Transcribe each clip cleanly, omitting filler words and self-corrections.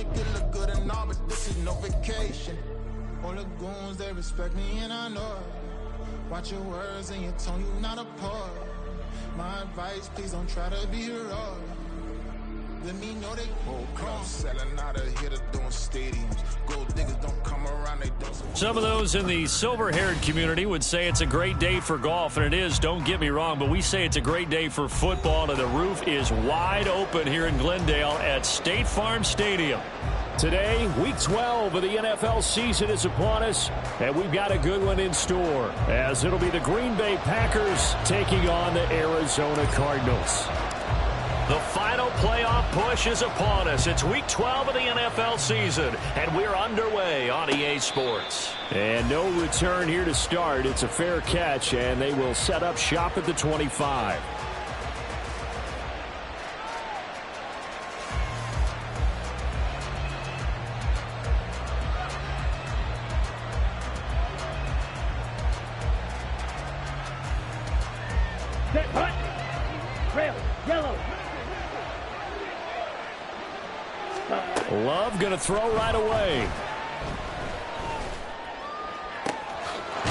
make it look good and all, but this is no vacation. All the goons, they respect me and I know it. Watch your words and your tone, you not a part. My advice, please don't try to be heroic. Let me know they won't come. Selling out of here to doing stadiums. Gold diggers don't come around, they don't. Some of those in the silver-haired community would say it's a great day for golf, and it is, don't get me wrong, but we say it's a great day for football, and the roof is wide open here in Glendale at State Farm Stadium. Today, Week 12 of the NFL season is upon us, and we've got a good one in store, as it'll be the Green Bay Packers taking on the Arizona Cardinals. The final playoff push is upon us. It's Week 12 of the NFL season, and we're underway on EA Sports. And no return here to start. It's a fair catch, and they will set up shop at the 25. Love going to throw right away.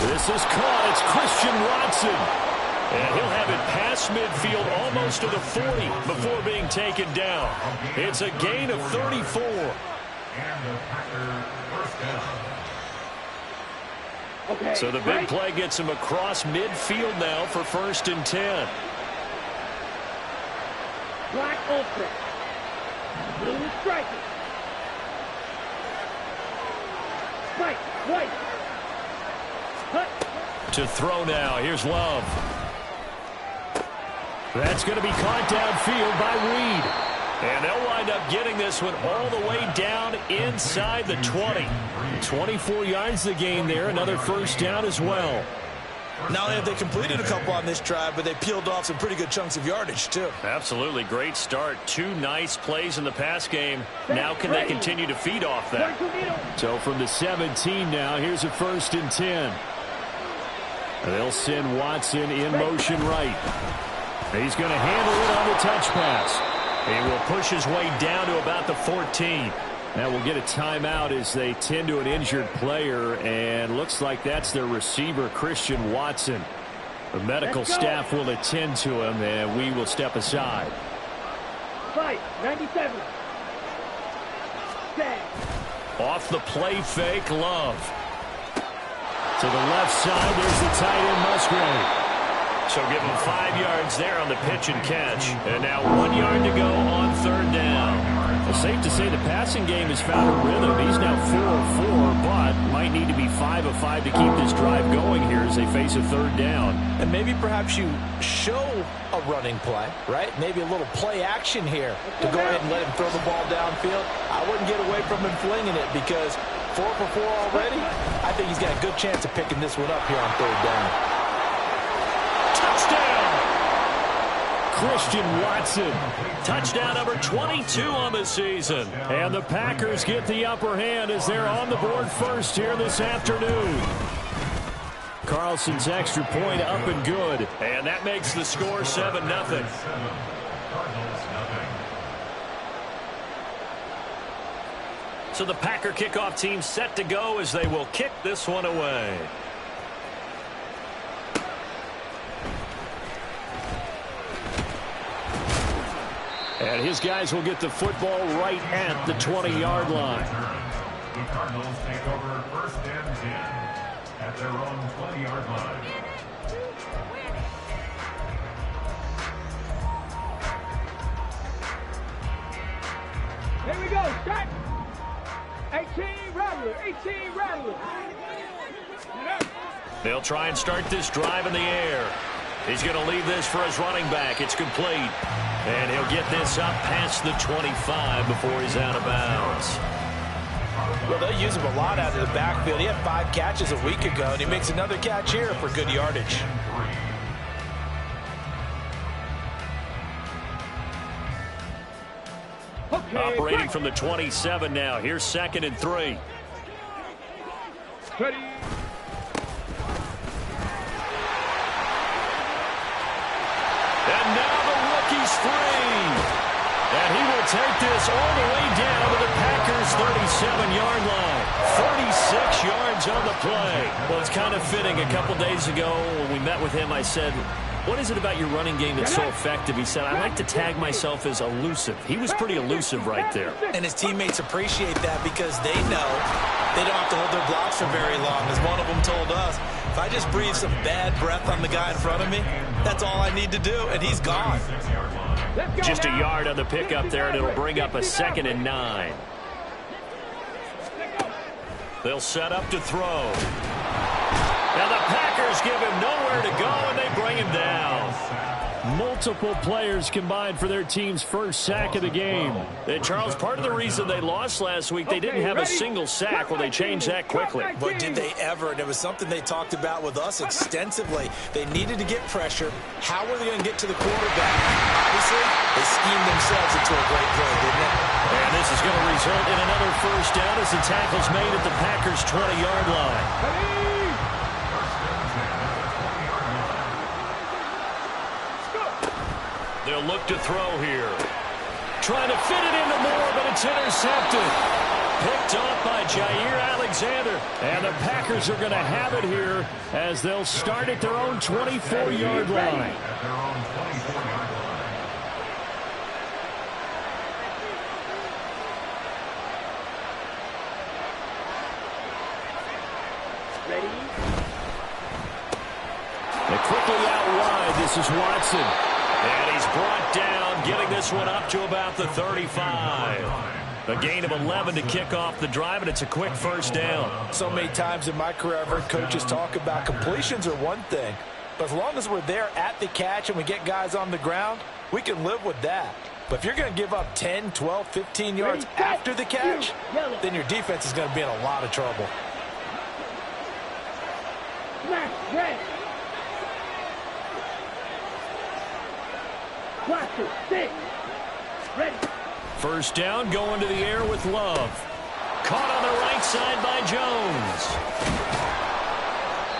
This is caught. It's Christian Watson. And he'll have it past midfield almost to the 40 before being taken down. It's a gain of 34. So the big play gets him across midfield now for 1st and 10. Black open. Blue striking. Right, white. To throw now. Here's Love. That's going to be caught downfield by Reed. And they'll wind up getting this one all the way down inside the 20. 24 yards the gain there. Another first down as well. Not only have they completed a couple on this drive, but they peeled off some pretty good chunks of yardage, too. Absolutely. Great start. 2 nice plays in the pass game. Now can they continue to feed off that? So from the 17 now, here's a 1st and 10. They'll send Watson in motion right. He's going to handle it on the touch pass. He will push his way down to about the 14. Now we'll get a timeout as they tend to an injured player, and looks like that's their receiver, Christian Watson. The medical staff will attend to him, and we will step aside. Fight, 97. Off the play fake, Love. To the left side, there's the tight end, Musgrave. So give him 5 yards there on the pitch and catch. And now 1 yard to go on 3rd down. Well, safe to say the passing game has found a rhythm. He's now 4 of 4, but might need to be 5 of 5 to keep this drive going here as they face a 3rd down. And maybe perhaps you show a running play, right? Maybe a little play action here to go ahead and let him throw the ball downfield. I wouldn't get away from him flinging it because 4 for 4 already. I think he's got a good chance of picking this one up here on 3rd down. Touchdown! Christian Watson. Touchdown number 22 on the season. And the Packers get the upper hand as they're on the board first here this afternoon. Carlson's extra point up and good. And that makes the score 7-0. So the Packer kickoff team set to go as they will kick this one away. And his guys will get the football right at the 20-yard line. The Cardinals take over 1st and 10 at their own 20-yard line. Here we go, start. 18 Rattler, 18 Rattler. They'll try and start this drive in the air. He's going to leave this for his running back. It's complete. And he'll get this up past the 25 before he's out of bounds. Well, they'll use him a lot out of the backfield. He had 5 catches a week ago, and he makes another catch here for good yardage. Operating from the 27 now. Here's 2nd and 3. Ready. And now the rookie's free. And he will take this all the way down to the Packers' Jones on the play. Well, it's kind of fitting. A couple days ago when we met with him, I said, what is it about your running game that's so effective? He said, I like to tag myself as elusive. He was pretty elusive right there. And his teammates appreciate that because they know they don't have to hold their blocks for very long. As one of them told us, if I just breathe some bad breath on the guy in front of me, that's all I need to do, and he's gone. Just a yard on the pickup there, and it'll bring up a 2nd and 9. They'll set up to throw. Now the Packers give him nowhere to go, and they bring him down. Multiple players combined for their team's first sack of the game. And Charles, part of the reason they lost last week, they didn't have a single sack. Well, they changed that quickly. But did they ever? And it was something they talked about with us extensively. They needed to get pressure. How were they going to get to the quarterback? Obviously, they schemed themselves into a great play, didn't they? And this is going to result in another first down as the tackle's made at the Packers' 20-yard line. They'll look to throw here. Trying to fit it into Moore, but it's intercepted. Picked off by Jair Alexander. And the Packers are going to have it here as they'll start at their own 24-yard line. They quickly out wide. This is Watson. And he's brought down, getting this one up to about the 35. A gain of 11 to kick off the drive, and it's a quick first down. So many times in my career, I've heard coaches talk about completions are one thing. But as long as we're there at the catch and we get guys on the ground, we can live with that. But if you're going to give up 10, 12, 15 yards after the catch, then your defense is going to be in a lot of trouble. First down, going to the air with Love. Caught on the right side by Jones.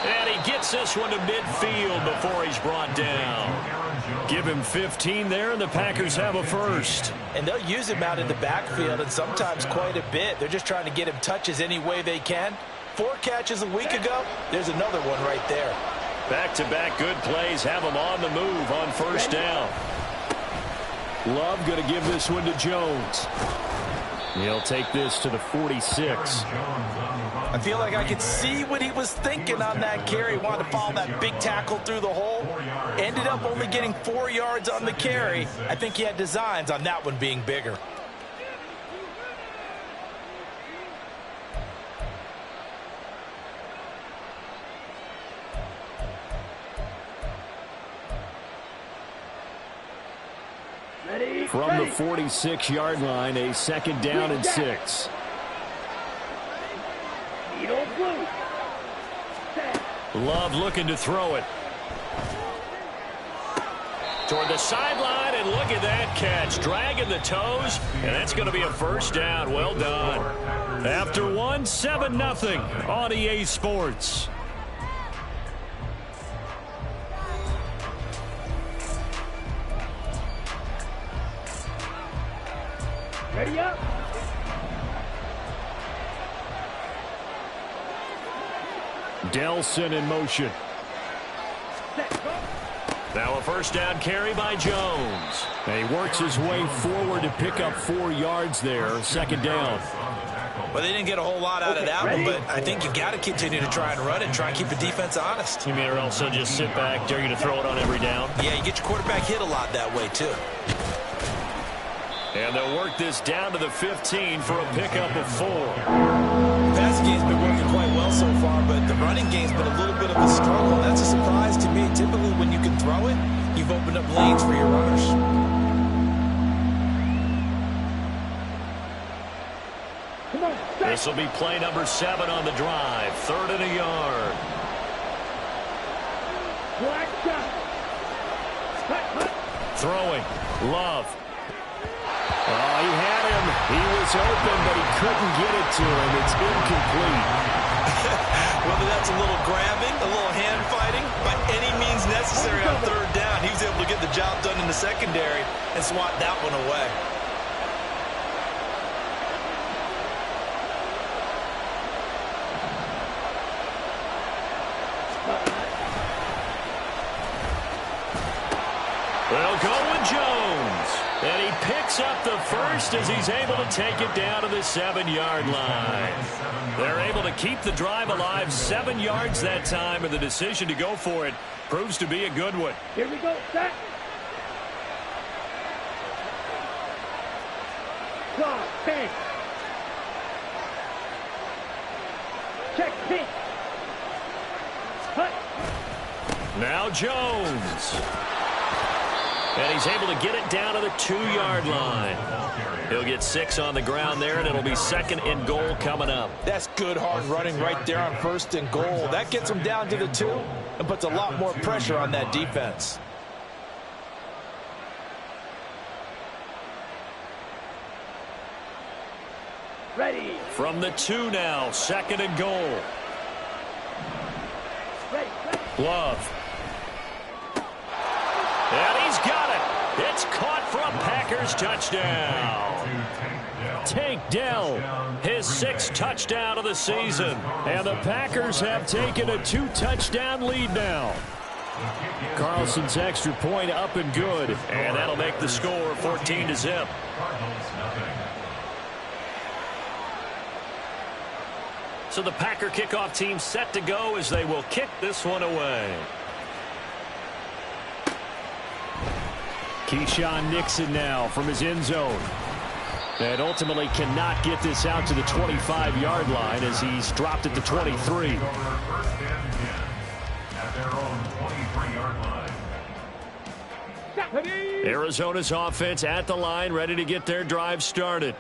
And he gets this one to midfield before he's brought down. Give him 15 there, and the Packers have a first. And they'll use him out in the backfield, and sometimes quite a bit. They're just trying to get him touches any way they can. 4 catches a week ago, there's another one right there. Back-to-back good plays have him on the move on first down. Love going to give this one to Jones. He'll take this to the 46. I feel like I could see what he was thinking on that carry. Wanted to follow that big tackle through the hole. Ended up only getting 4 yards on the carry. I think he had designs on that one being bigger. From the 46-yard line, a 2nd down and 6. Love looking to throw it. Toward the sideline, and look at that catch. Dragging the toes, and that's going to be a first down. Well done. After one, 7-0 on EA Sports. Ready up. Delson in motion. Now a first down carry by Jones. And he works his way forward to pick up 4 yards there. 2nd down. Well, they didn't get a whole lot out of that one, but I think you got to continue to try and run it and try and keep the defense honest. You mean or else they'll just sit back, dare you to throw it on every down? Yeah, you get your quarterback hit a lot that way, too. And they'll work this down to the 15 for a pickup of 4. The passing game's been working quite well so far, but the running game's been a little bit of a struggle. That's a surprise to me. Typically, when you can throw it, you've opened up lanes for your runners. This will be play number 7 on the drive. 3rd and a yard. Throwing. Love. Oh, he had him. He was open, but he couldn't get it to him. It's incomplete. Whether that's a little grabbing, a little hand fighting, by any means necessary on 3rd down, he was able to get the job done in the secondary and swat that one away. picks up the first as he's able to take it down to the 7-yard line. They're able to keep the drive alive, 7 yards that time, and the decision to go for it proves to be a good one. Here we go, set. Claw, 10. Check, pink. Cut. Now Jones. And he's able to get it down to the 2-yard line. He'll get 6 on the ground there, and it'll be 2nd and goal coming up. That's good hard running right there on 1st and goal. That gets him down to the 2 and puts a lot more pressure on that defense. Ready. From the 2 now, 2nd and goal. Ready. Love. And he's got it. It's caught for a Packers touchdown. Tank Dell, his 6th touchdown of the season. And the Packers have taken a 2-touchdown lead now. Carlson's extra point up and good. And that'll make the score 14-0. So the Packer kickoff team set to go as they will kick this one away. Keyshawn Nixon now from his end zone. And ultimately cannot get this out to the 25-yard line as he's dropped at the 23. Arizona's offense at the line, ready to get their drive started.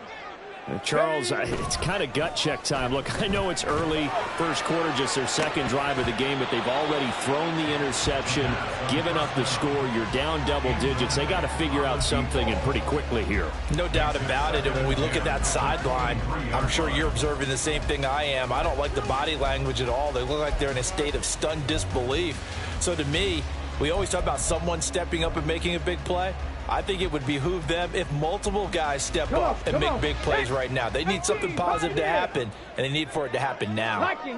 Charles, it's kind of gut check time. Look, I know it's early, first quarter, just their 2nd drive of the game, but they've already thrown the interception, given up the score. You're down double digits. They got to figure out something, and pretty quickly here. No doubt about it. And when we look at that sideline, I'm sure you're observing the same thing I am. I don't like the body language at all. They look like they're in a state of stunned disbelief. So to me, we always talk about someone stepping up and making a big play. I think it would behoove them if multiple guys step up and make big plays right now. They need something positive to happen, and they need for it to happen now. 18,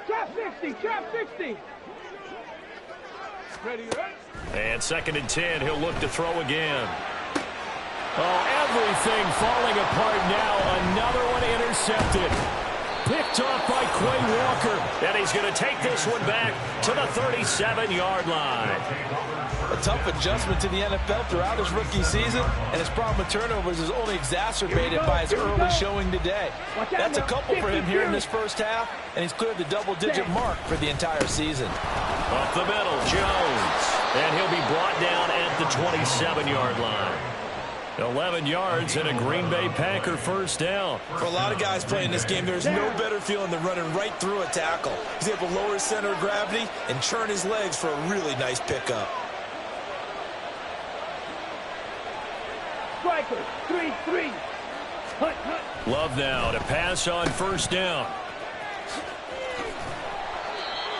trap 60, trap 60. Ready, right? And 2nd and 10, he'll look to throw again. Oh, everything falling apart now. Another one intercepted. Picked off by Quay Walker. And he's going to take this one back to the 37-yard line. A tough adjustment to the NFL throughout his rookie season, and his problem with turnovers is only exacerbated by his early showing today. That's a couple for him here in this first half, and he's cleared the double-digit mark for the entire season. Up the middle, Jones. And he'll be brought down at the 27-yard line. 11 yards and a Green Bay Packer first down. For a lot of guys playing this game, there's no better feeling than running right through a tackle. He's able to lower his center of gravity and churn his legs for a really nice pickup. Striker, 3-3. Hut, hut. Love now to pass on first down.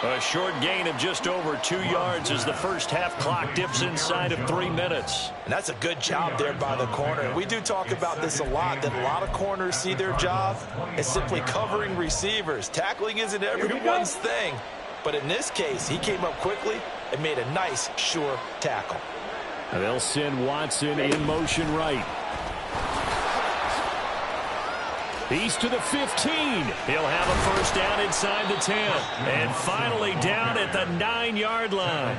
A short gain of just over 2 yards as the first half clock dips inside of 3 minutes. And that's a good job there by the corner. We do talk about this a lot, that a lot of corners see their job as simply covering receivers. Tackling isn't everyone's thing. But in this case, he came up quickly and made a nice, sure tackle. And they'll send Watson in motion right. He's to the 15. He'll have a first down inside the 10. And finally down at the 9-yard line.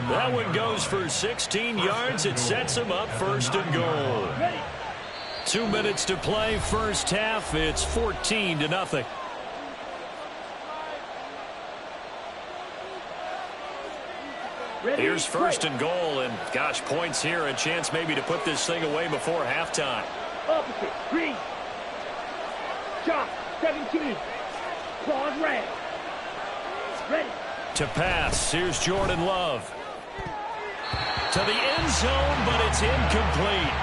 That one goes for 16 yards. It sets him up 1st and goal. 2 minutes to play first half. It's 14-0. Here's 1st and goal. And, gosh, points here. A chance maybe to put this thing away before halftime. Opposite, green. Shot, 17. Claws red. Ready. To pass, here's Jordan Love. To the end zone, but it's incomplete.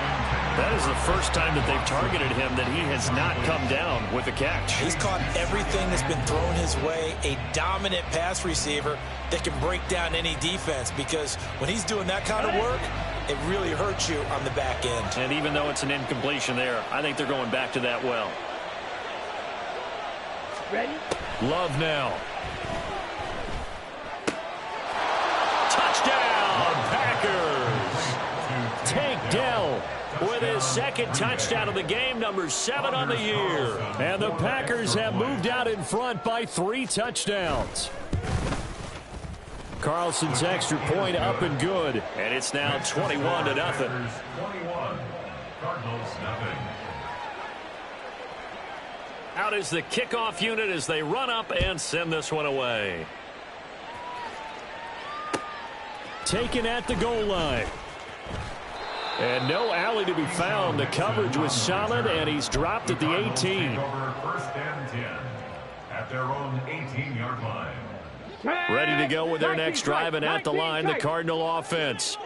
That is the first time that they've targeted him that he has not come down with a catch. He's caught everything that's been thrown his way. A dominant pass receiver that can break down any defense, because when he's doing that kind of work, it really hurts you on the back end. And even though it's an incompletion there, I think they're going back to that well. Ready? Love now. Touchdown, Packers. Tank Dell with his second touchdown of the game, number 7 on the year. And the Packers have moved out in front by 3 touchdowns. Carlson's extra point up and good. And it's now 21-0. 21, Cardinals nothing. Out is the kickoff unit as they run up and send this one away. Taken at the goal line. And no alley to be found. The coverage was solid, and he's dropped at the 18. First and 10 at their own 18-yard line. Ready to go with their next drive, and at the line, the Cardinal offense.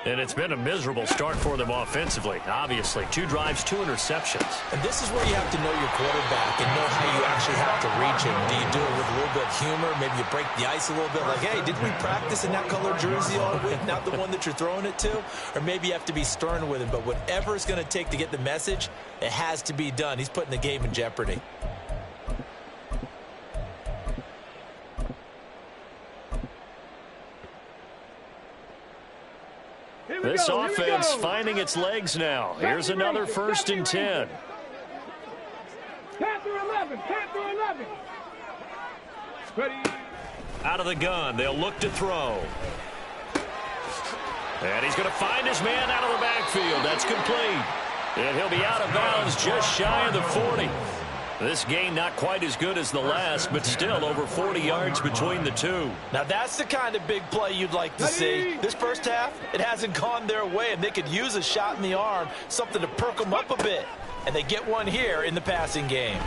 And it's been a miserable start for them offensively, obviously. 2 drives, 2 interceptions. And this is where you have to know your quarterback and know how you actually have to reach him. Do you do it with a little bit of humor? Maybe you break the ice a little bit, like, hey, didn't we practice in that color jersey all week, not the one that you're throwing it to? Or maybe you have to be stern with him. But whatever it's going to take to get the message, it has to be done. He's putting the game in jeopardy. This offense finding its legs now. Here's another 1st and 10. Panther 11, Panther 11. Ready. Out of the gun, they'll look to throw. And he's going to find his man out of the backfield. That's complete. And he'll be out of bounds just shy of the 40. This game not quite as good as the last, but still over 40 yards between the two. Now that's the kind of big play you'd like to see. This first half, it hasn't gone their way, and they could use a shot in the arm, something to perk them up a bit. And they get one here in the passing game.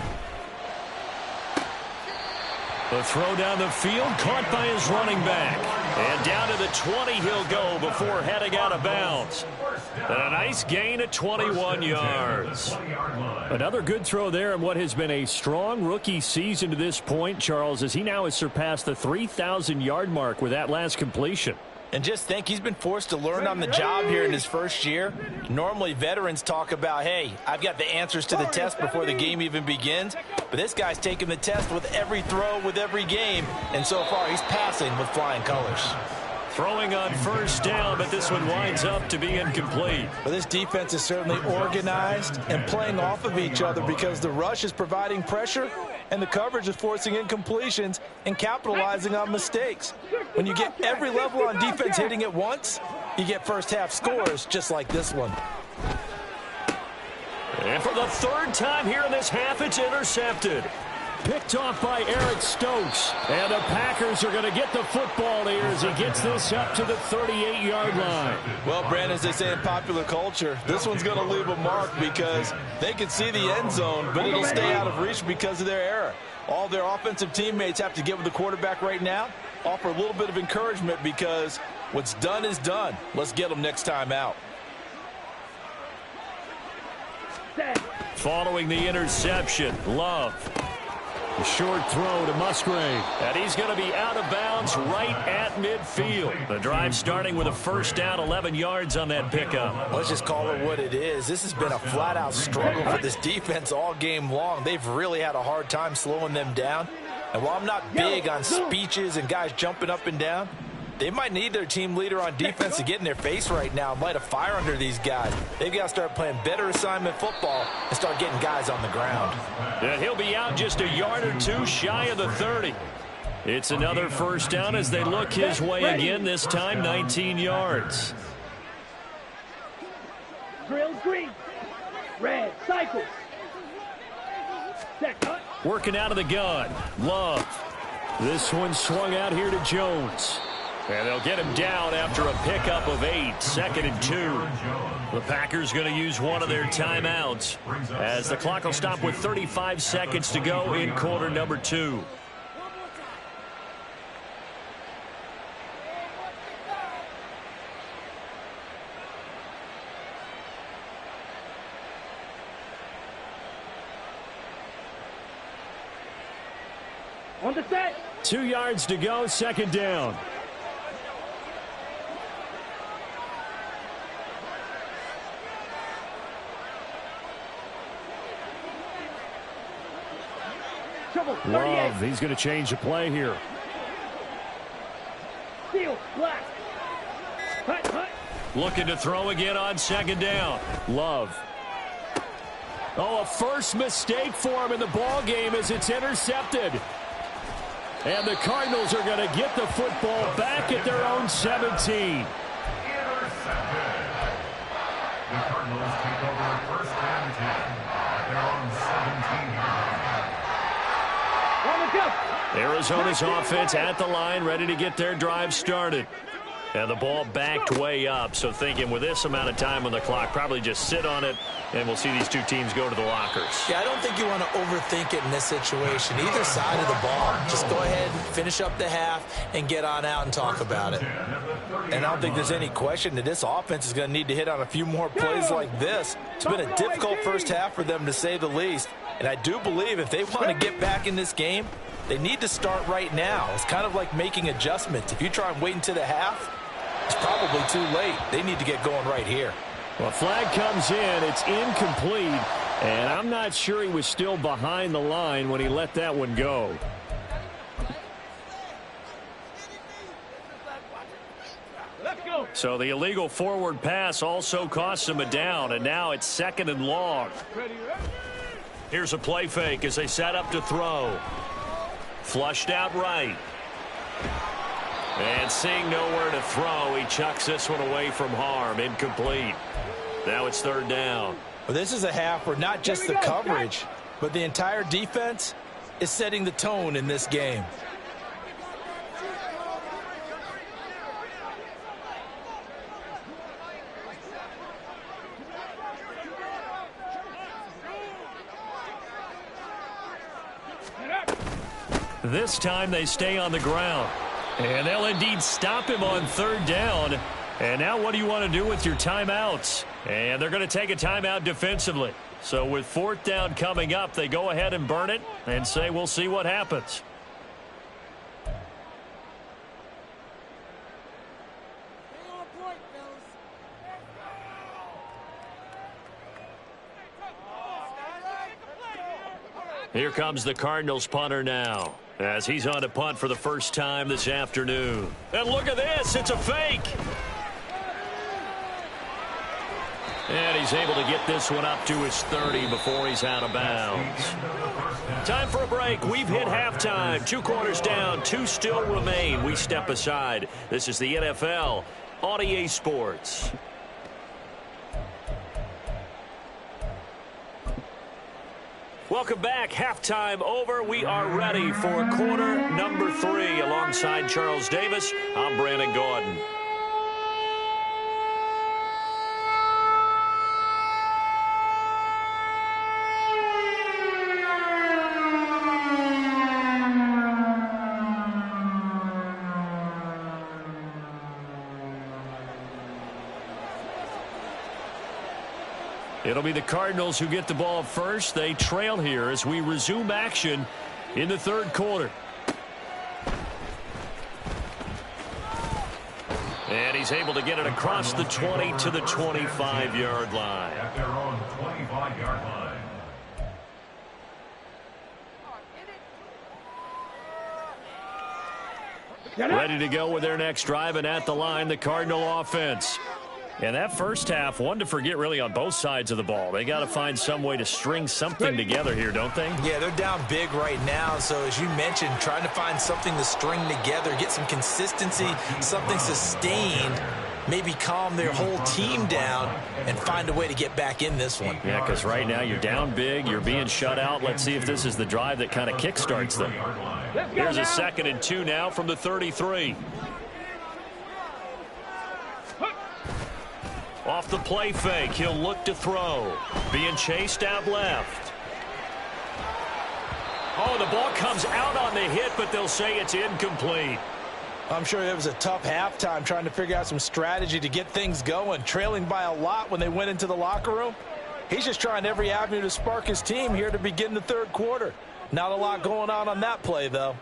The throw down the field, caught by his running back. And down to the 20 he'll go before heading out of bounds. And a nice gain at 21 yards. Another good throw there in what has been a strong rookie season to this point, Charles, as he now has surpassed the 3,000-yard mark with that last completion. And just think, he's been forced to learn on the job here in his first year. Normally, veterans talk about, hey, I've got the answers to the test before the game even begins. But this guy's taking the test with every throw, with every game. And so far, he's passing with flying colors. Throwing on 1st down, but this one winds up to be incomplete. But this defense is certainly organized and playing off of each other because the rush is providing pressure and the coverage is forcing incompletions and capitalizing on mistakes. When you get every level on defense hitting at once, you get first half scores just like this one. And for the 3rd time here in this half, it's intercepted. Picked off by Eric Stokes. And the Packers are going to get the football here as he gets this up to the 38-yard line. Well, Brandon, as they say in popular culture, this one's going to leave a mark because they can see the end zone, but it'll stay out of reach because of their error. All their offensive teammates have to get with the quarterback right now, offer a little bit of encouragement because what's done is done. Let's get them next time out. Following the interception, Love. A short throw to Musgrave. And he's going to be out of bounds right at midfield. The drive starting with a 1st down, 11 yards on that pickup. Let's just call it what it is. This has been a flat-out struggle for this defense all game long. They've really had a hard time slowing them down. And while I'm not big on speeches and guys jumping up and down, they might need their team leader on defense to get in their face right now and light a fire under these guys. They've got to start playing better assignment football and start getting guys on the ground. And he'll be out just a yard or 2 shy of the 30. It's another 1st down as they look his way again, this time 19 yards. Drills green. Red. Cycles. Set cut. Working out of the gun. Love. This one swung out here to Jones. And they'll get him down after a pickup of 8, 2nd and 2. The Packers going to use one of their timeouts as the clock will stop with 35 seconds to go in quarter number 2. On the set. 2 yards to go, 2nd down. Love, he's going to change the play here. Field, black. Hut, hut. Looking to throw again on 2nd down. Love Oh, a first mistake for him in the ball game as it's intercepted. And the Cardinals are going to get the football back at their own 17. The Cardinals take over first and 10 at their own 17 yard line. Arizona's offense at the line, ready to get their drive started. And the ball backed way up, so thinking with this amount of time on the clock, probably just sit on it, and we'll see these two teams go to the lockers. Yeah, I don't think you want to overthink it in this situation. Either side of the ball, just go ahead and finish up the half and get on out and talk about it. And I don't think there's any question that this offense is going to need to hit on a few more plays like this. It's been a difficult first half for them, to say the least. And I do believe if they want to get back in this game, they need to start right now. It's kind of like making adjustments. If you try and wait until the half, it's probably too late. They need to get going right here. Well, flag comes in. It's incomplete. And I'm not sure he was still behind the line when he let that one go. So the illegal forward pass also costs him a down, and now it's 2nd and long. Here's a play fake as they set up to throw. Flushed out right. And seeing nowhere to throw, he chucks this one away from harm. Incomplete. Now it's 3rd down. Well, this is a half where not just the coverage, but the entire defense is setting the tone in this game. This time they stay on the ground. And they'll indeed stop him on 3rd down. And now what do you want to do with your timeouts? And they're going to take a timeout defensively. So with 4th down coming up, they go ahead and burn it and say we'll see what happens. Here comes the Cardinals punter now, as he's on to punt for the first time this afternoon. And look at this, it's a fake. And he's able to get this one up to his 30 before he's out of bounds. Time for a break. We've hit halftime. 2 quarters down, 2 still remain. We step aside. This is the NFL on EA Sports. Welcome back. Halftime over. We are ready for quarter number 3. Alongside Charles Davis, I'm Brandon Gordon. It'll be the Cardinals who get the ball first. They trail here as we resume action in the 3rd quarter. And he's able to get it across the 20 to the 25-yard line. At their own 25-yard line. Ready to go with their next drive, and at the line, the Cardinal offense. And that first half, one to forget really on both sides of the ball. They got to find some way to string something together here, don't they? Yeah, they're down big right now. So as you mentioned, trying to find something to string together, get some consistency, something sustained, maybe calm their whole team down and find a way to get back in this one. Yeah, because right now you're down big, you're being shut out. Let's see if this is the drive that kind of kickstarts them. Here's a 2nd and 2 now from the 33. Off the play fake, he'll look to throw. Being chased out left. Oh, the ball comes out on the hit, but they'll say it's incomplete. I'm sure it was a tough halftime trying to figure out some strategy to get things going. Trailing by a lot when they went into the locker room. He's just trying every avenue to spark his team here to begin the 3rd quarter. Not a lot going on that play, though.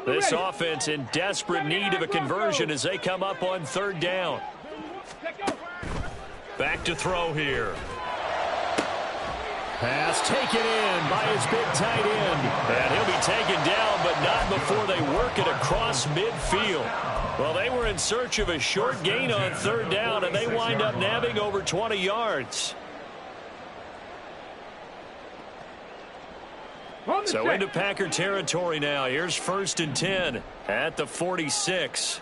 This offense in desperate need of a conversion as they come up on 3rd down. Back to throw here. Pass taken in by his big tight end. And he'll be taken down, but not before they work it across midfield. Well, they were in search of a short gain on third down, and they wind up nabbing over 20 yards. So into Packer territory now. Here's 1st and 10 at the 46.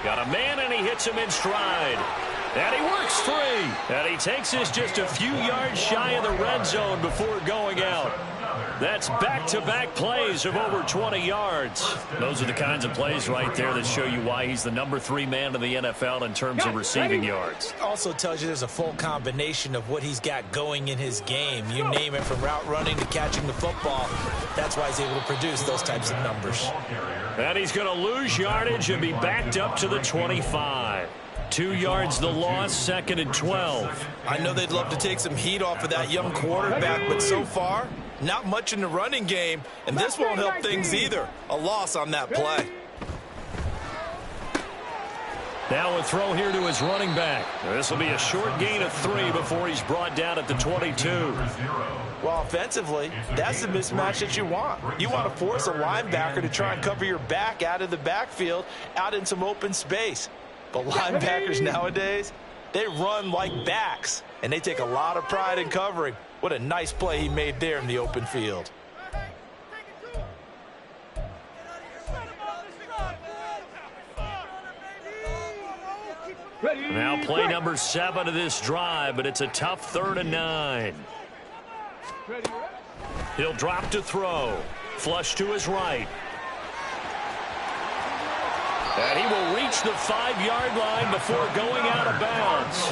Got a man, and he hits him in stride. And he works free. And he takes this just a few yards shy of the red zone before going out. That's back-to-back plays of over 20 yards. Those are the kinds of plays right there that show you why he's the number 3 man in the NFL in terms of receiving yards. Also tells you there's a full combination of what he's got going in his game. You name it, from route running to catching the football. That's why he's able to produce those types of numbers. And he's going to lose yardage and be backed up to the 25. 2 yards the loss, 2nd and 12. I know they'd love to take some heat off of that young quarterback, but so far, not much in the running game, and this won't help things either. A loss on that play. Now a throw here to his running back. This will be a short gain of 3 before he's brought down at the 22. Well, offensively, that's the mismatch that you want. You want to force a linebacker to try and cover your back out of the backfield, out in some open space. But linebackers nowadays, they run like backs, and they take a lot of pride in covering. What a nice play he made there in the open field. Now play number 7 of this drive, but it's a tough 3rd and 9. He'll drop to throw. Flush to his right. And he will reach the 5-yard line before going out of bounds.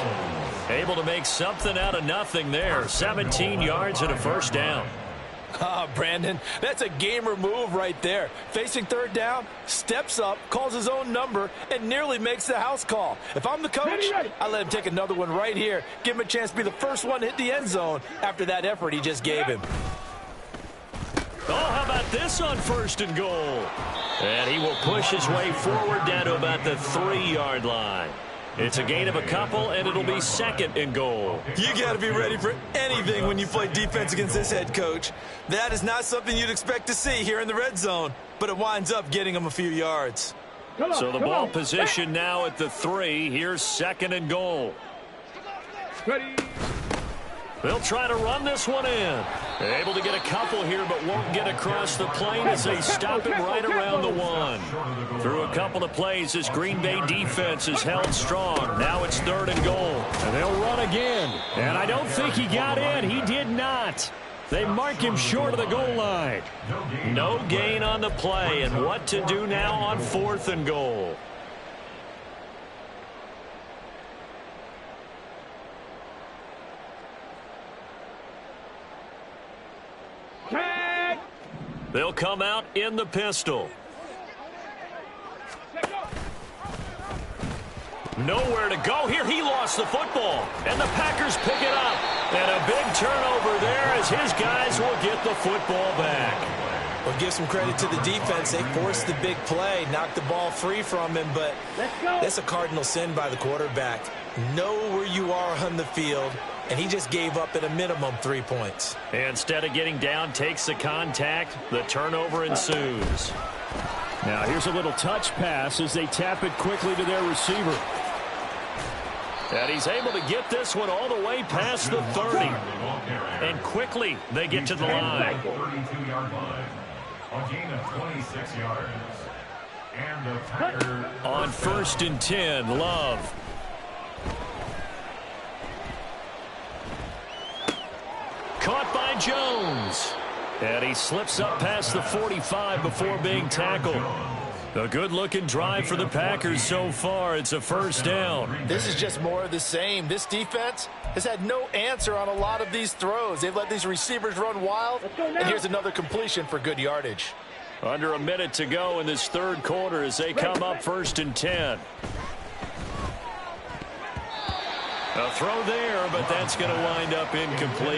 Able to make something out of nothing there. 17 yards and a 1st down. Brandon, that's a gamer move right there. Facing 3rd down, steps up, calls his own number, and nearly makes the house call. If I'm the coach, I let him take another one right here. Give him a chance to be the first one to hit the end zone after that effort he just gave him. Oh, how about this on 1st and goal? And he will push his way forward down to about the 3-yard line. It's a gain of a couple, and it'll be 2nd and goal. You got to be ready for anything when you play defense against this head coach. That is not something you'd expect to see here in the red zone, but it winds up getting him a few yards. So the ball position now at the 3. Here's 2nd and goal. Ready. They'll try to run this one in. Able to get a couple here, but won't get across the plane as they stop him right around the 1. Through a couple of plays, this Green Bay defense is held strong. Now it's 3rd and goal. And they'll run again. And I don't think he got in. He did not. They mark him short of the goal line. No gain on the play, and what to do now on 4th and goal. They'll come out in the pistol. Nowhere to go here. He lost the football, and the Packers pick it up. And a big turnover there as his guys will get the football back. Well, give some credit to the defense. They forced the big play, knocked the ball free from him, but that's a cardinal sin by the quarterback. Know where you are on the field, and he just gave up at a minimum 3 points. Instead of getting down, takes the contact. The turnover ensues. Now here's a little touch pass as they tap it quickly to their receiver. And he's able to get this one all the way past the 30. And quickly they get to the line. 32-yard line. A gain of 26 yards. And the Packers on 1st and 10, Love. Caught by Jones. And he slips up past the 45 before being tackled. A good-looking drive for the Packers so far. It's a 1st down. This is just more of the same. This defense has had no answer on a lot of these throws. They've let these receivers run wild, and here's another completion for good yardage. Under a minute to go in this 3rd quarter as they come up 1st and 10. A throw there, but that's going to wind up incomplete.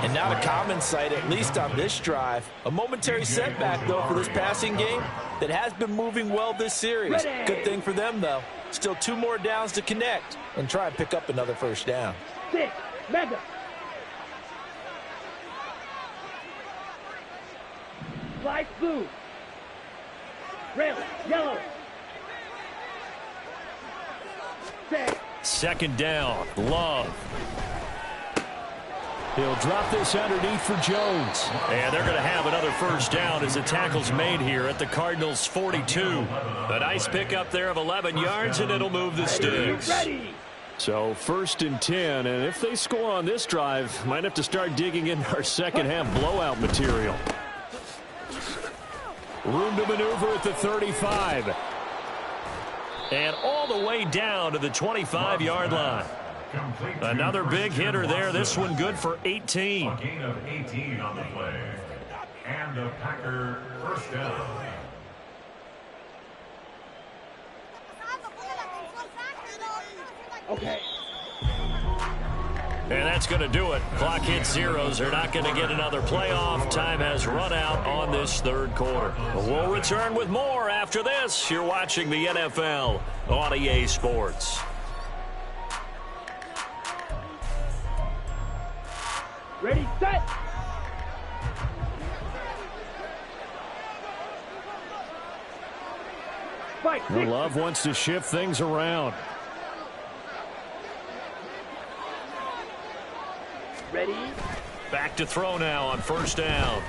And not a common sight, at least on this drive. A momentary setback, though, for this passing game that has been moving well this series. Good thing for them, though. Still 2 more downs to connect and try and pick up another first down. 6, mega. Flight blue. Red, yellow. 6. Second down. Love. He'll drop this underneath for Jones. And they're going to have another first down as the tackle's made here at the Cardinals' 42. A nice pickup there of 11 yards, and it'll move the sticks. Ready. So 1st and 10, and if they score on this drive, might have to start digging into our second half blowout material. Room to maneuver at the 35. And all the way down to the 25-yard line. Another big hitter there. This one good for 18. A gain of 18 on the play. And a Packer first down. Okay. And that's going to do it. Clock hits zeros. They're not going to get another playoff. Time has run out on this third quarter. We'll return with more after this. You're watching the NFL on EA Sports. Ready, set. Fight. Love wants to shift things around. Ready. Back to throw now on first down.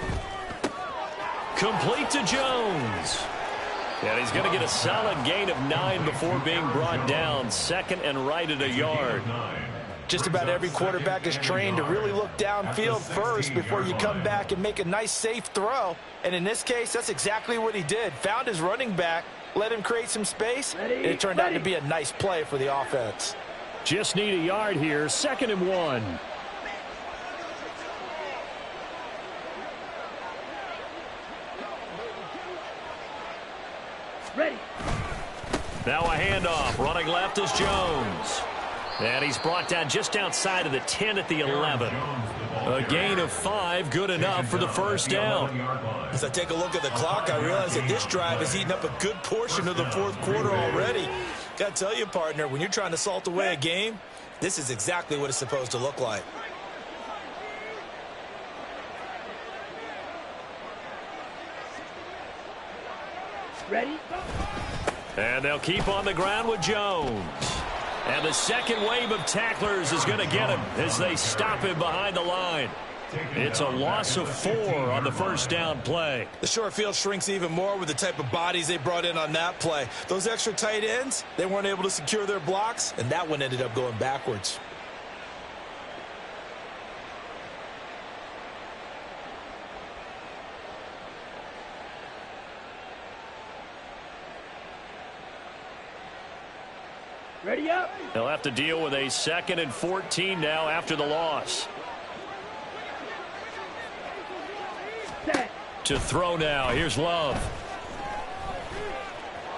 Complete to Jones. And he's going to get a solid gain of 9 before being brought down. Second and right at a yard. Just about every quarterback is trained to really look downfield first before you come back and make a nice safe throw. And in this case, that's exactly what he did. Found his running back, let him create some space, and it turned out to be a nice play for the offense. Just need a yard here. 2nd and 1. Ready. Now a handoff. Running left is Jones. And he's brought down just outside of the 10 at the 11. A gain of 5, good enough for the first down. As I take a look at the clock, I realize that this drive has eaten up a good portion of the fourth quarter already. Got to tell you, partner, when you're trying to salt away a game, this is exactly what it's supposed to look like. Ready. And they'll keep on the ground with Jones. And the second wave of tacklers is going to get him as they stop him behind the line. It's a loss of 4 on the first down play. The short field shrinks even more with the type of bodies they brought in on that play. Those extra tight ends, they weren't able to secure their blocks, and that one ended up going backwards. Ready up. They'll have to deal with a 2nd and 14 now after the loss. Set. To throw now. Here's Love.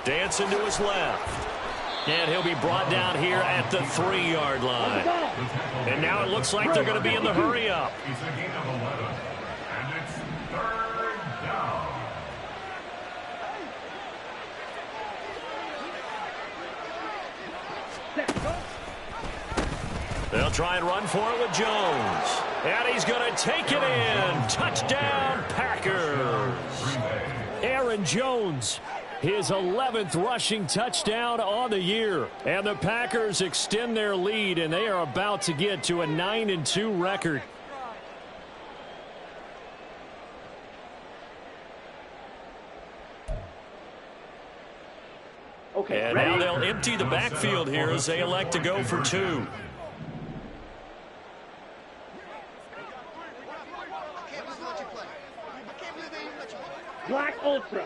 Dancing to his left. And he'll be brought down here at the 3-yard line. And now it looks like they're going to be in the hurry up. It's a gain of 11. And it's 3rd down. They'll try and run for it with Jones. And he's going to take it in. Touchdown, Packers. Aaron Jones, his 11th rushing touchdown on the year. And the Packers extend their lead, and they are about to get to a 9-2 record. Okay. And Ready. now they'll empty the backfield here as they elect to go for 2. Black Ultra.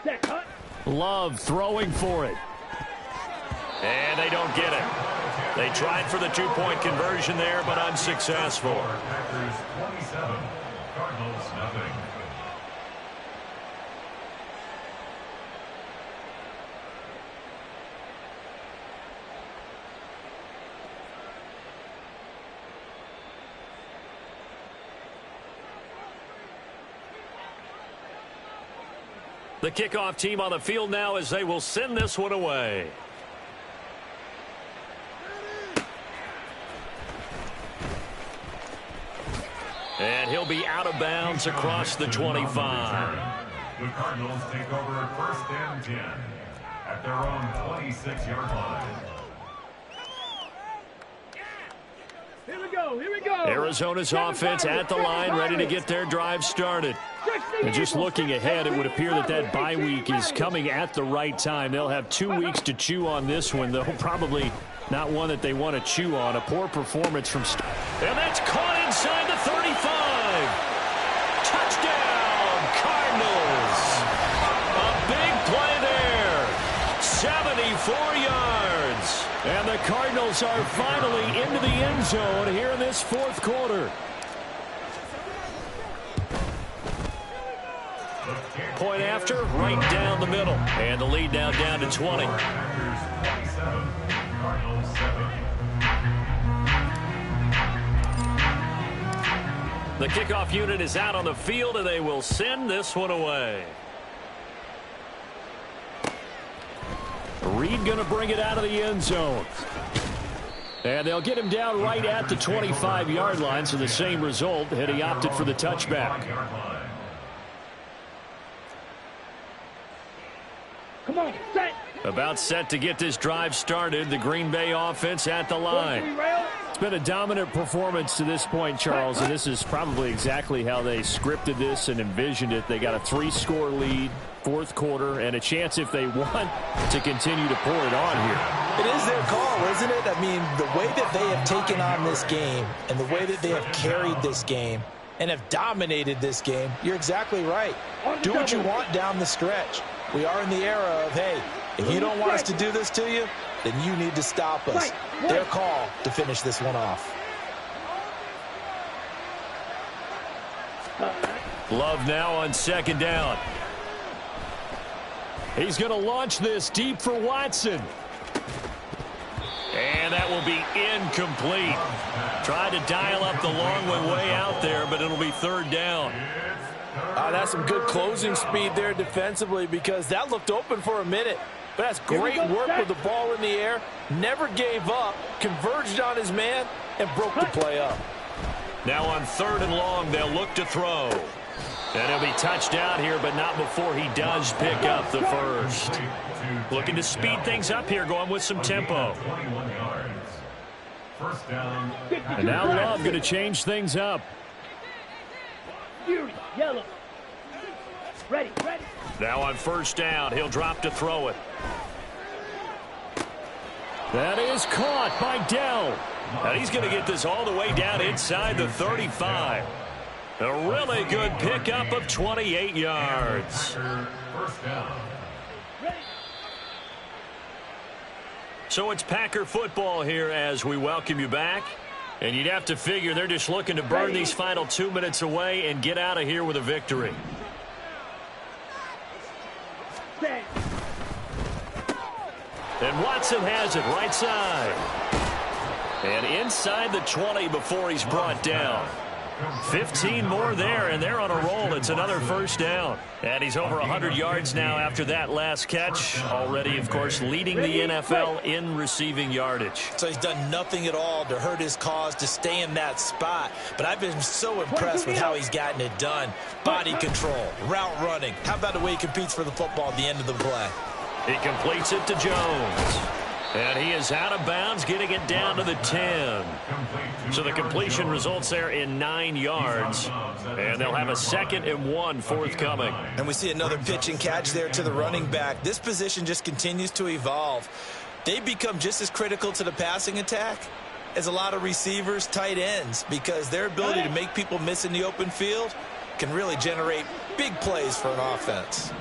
Set. Cut. Love throwing for it. And they don't get it. They tried for the 2-point conversion there, but unsuccessful. Packers 27, Cardinals nothing. The kickoff team on the field now as they will send this one away. And he'll be out of bounds across the 25. The Cardinals take over 1st and 10 at their own 26-yard line. Here we go. Here we go. Arizona's offense at the line, ready to get their drive started. And just looking ahead, it would appear that bye week is coming at the right time. They'll have 2 weeks to chew on this one, though probably not one that they want to chew on. A poor performance from... And that's caught inside the 35. Touchdown, Cardinals. A big play there. 74 yards. And the Cardinals are finally into the end zone here in this 4th quarter. Point after, right down the middle. And the lead now down to 20. The kickoff unit is out on the field, and they will send this one away. Reed going to bring it out of the end zone. And they'll get him down right at the 25-yard line, so the same result, and he opted for the touchback. Come on, set. About set to get this drive started. The Green Bay offense at the line. It's been a dominant performance to this point, Charles, and this is probably exactly how they scripted this and envisioned it. They got a 3-score lead, 4th quarter, and a chance, if they want, to continue to pour it on here. It is their call, isn't it? I mean, the way that they have taken on this game and the way that they have carried this game and have dominated this game, you're exactly right. Do what you want down the stretch. We are in the era of, hey, if you don't want us to do this to you, then you need to stop us. Their call to finish this one off. Love now on 2nd down. He's going to launch this deep for Watson. And that will be incomplete. Tried to dial up the long one way out there, but it'll be 3rd down. That's some good closing speed there defensively, because that looked open for a minute. But that's great work with the ball in the air. Never gave up, converged on his man, and broke the play up. Now on 3rd and long, they'll look to throw. And he'll be touched down here, but not before he does pick up the first. Looking to speed things up here, going with some tempo. And now Love going to change things up. Fury, yellow. Ready, ready. Now on 1st down, he'll drop to throw it. That is caught by Dell. And he's going to get this all the way down inside the 35. A really good pickup of 28 yards. So it's Packer football here as we welcome you back. And you'd have to figure they're just looking to burn these final 2 minutes away and get out of here with a victory. And Watson has it right side. And inside the 20 before he's brought down. 15 more there, and they're on a roll. It's another 1st down. And he's over 100 yards now after that last catch. Already, of course, leading the NFL in receiving yardage. So he's done nothing at all to hurt his cause, to stay in that spot. But I've been so impressed with how he's gotten it done. Body control, route running. How about the way he competes for the football at the end of the play? He completes it to Jones. And he is out of bounds, getting it down to the 10. So the completion results there in 9 yards. And they'll have a 2nd and 1 forthcoming. And we see another pitch and catch there to the running back. This position just continues to evolve. They become just as critical to the passing attack as a lot of receivers, tight ends, because their ability to make people miss in the open field can really generate big plays for an offense.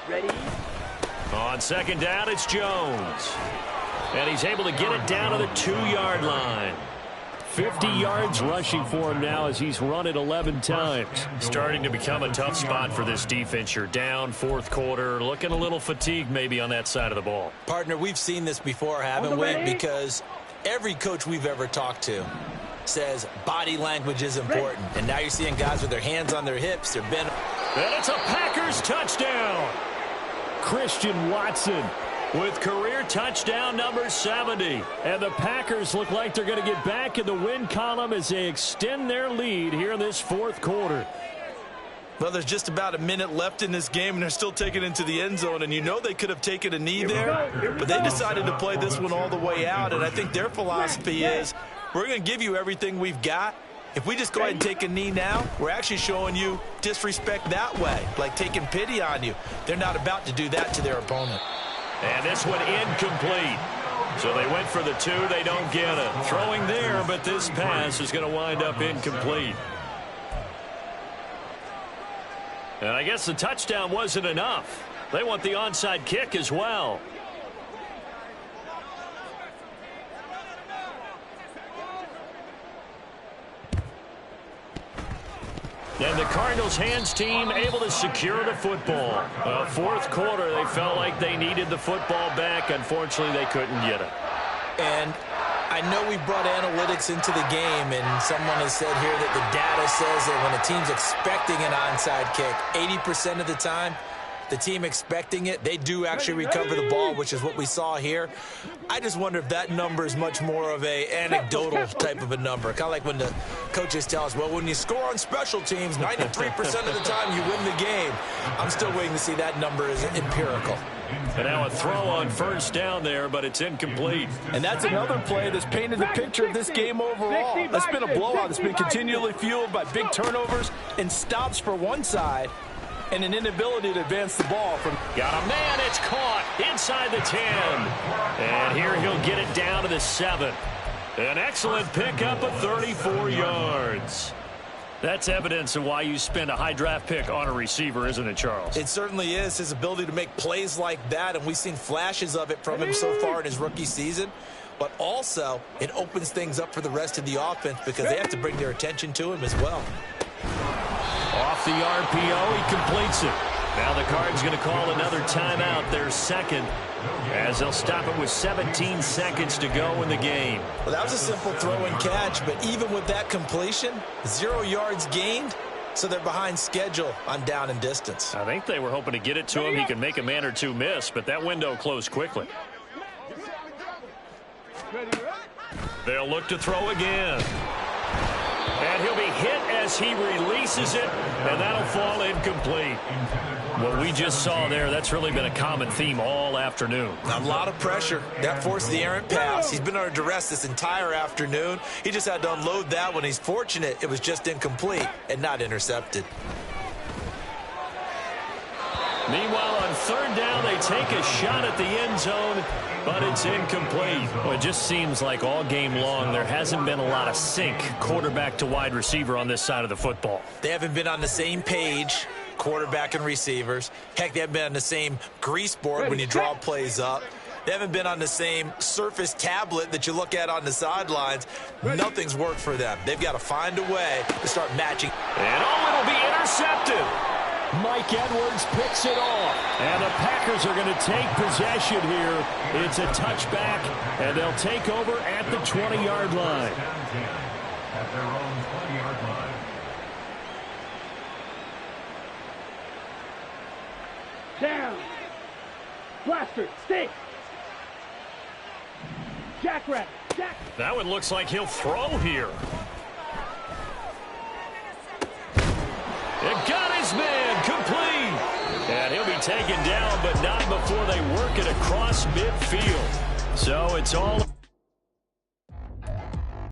Ready? On 2nd down, it's Jones. And he's able to get it down to the 2-yard line. 50 yards rushing for him now as he's run it 11 times. Starting to become a tough spot for this defense. You're down 4th quarter, looking a little fatigued maybe on that side of the ball. Partner, we've seen this before, haven't we? Because every coach we've ever talked to says body language is important. And now you're seeing guys with their hands on their hips. They're bent. And it's a Packers touchdown. Christian Watson with career touchdown number 70. And the Packers look like they're going to get back in the win column as they extend their lead here in this fourth quarter. Well, there's just about a minute left in this game, and they're still taking it into the end zone. And you know they could have taken a knee there, but they decided to play this one all the way out. And I think their philosophy is, we're going to give you everything we've got. If we just go ahead and take a knee now, we're actually showing you disrespect that way, like taking pity on you. They're not about to do that to their opponent. And this one incomplete. So they went for the 2. They don't get it. Throwing there, but this pass is going to wind up incomplete. And I guess the touchdown wasn't enough. They want the onside kick as well. And the Cardinals hands team able to secure the football. Fourth quarter, they felt like they needed the football back. Unfortunately, they couldn't get it. And I know we brought analytics into the game, and someone has said here that the data says that when a team's expecting an onside kick, 80% of the time, the team expecting it, they do actually recover the ball, which is what we saw here. I just wonder if that number is much more of a anecdotal type of a number. Kind of like when the coaches tell us, well, when you score on special teams, 93% of the time you win the game. I'm still waiting to see that number is empirical. And now a throw on first down there, but it's incomplete. And that's another play that's painted the picture of this game overall. It's been a blowout. It's been continually fueled by big turnovers and stops for one side and an inability to advance the ball. Got a man. It's caught inside the 10. And here he'll get it down to the 7. An excellent pickup of 34 yards. That's evidence of why you spend a high draft pick on a receiver, isn't it, Charles? It certainly is. His ability to make plays like that, and we've seen flashes of it from him so far in his rookie season. But also, it opens things up for the rest of the offense because they have to bring their attention to him as well. Off the RPO, he completes it. Now the Cards going to call another timeout, their second, as they'll stop it with 17 seconds to go in the game. Well, that was a simple throw and catch, but even with that completion, 0 yards gained, so they're behind schedule on down and distance. I think they were hoping to get it to him. He could make a man or two miss, but that window closed quickly. They'll look to throw again. And he'll be hit as he releases it, and that'll fall incomplete. What we just saw there, that's really been a common theme all afternoon. A lot of pressure. That forced the errant pass. He's been under duress this entire afternoon. He just had to unload that one. He's fortunate it was just incomplete and not intercepted. Meanwhile, on third down, they take a shot at the end zone, but it's incomplete. Well, it just seems like all game long there hasn't been a lot of sync quarterback to wide receiver on this side of the football. They haven't been on the same page, quarterback and receivers. Heck, they haven't been on the same grease board when you draw plays up. They haven't been on the same Surface tablet that you look at on the sidelines. Nothing's worked for them. They've got to find a way to start matching. And it'll be intercepted. Mike Edwards picks it off. And the Packers are going to take possession here. It's a touchback, and they'll take over at the 20-yard line. At their own 20-yard line. Down. Blaster. Stick. Jackrabbit. Jack. That one looks like he'll throw here. It got his man complete. And he'll be taken down, but not before they work it across midfield. So it's all...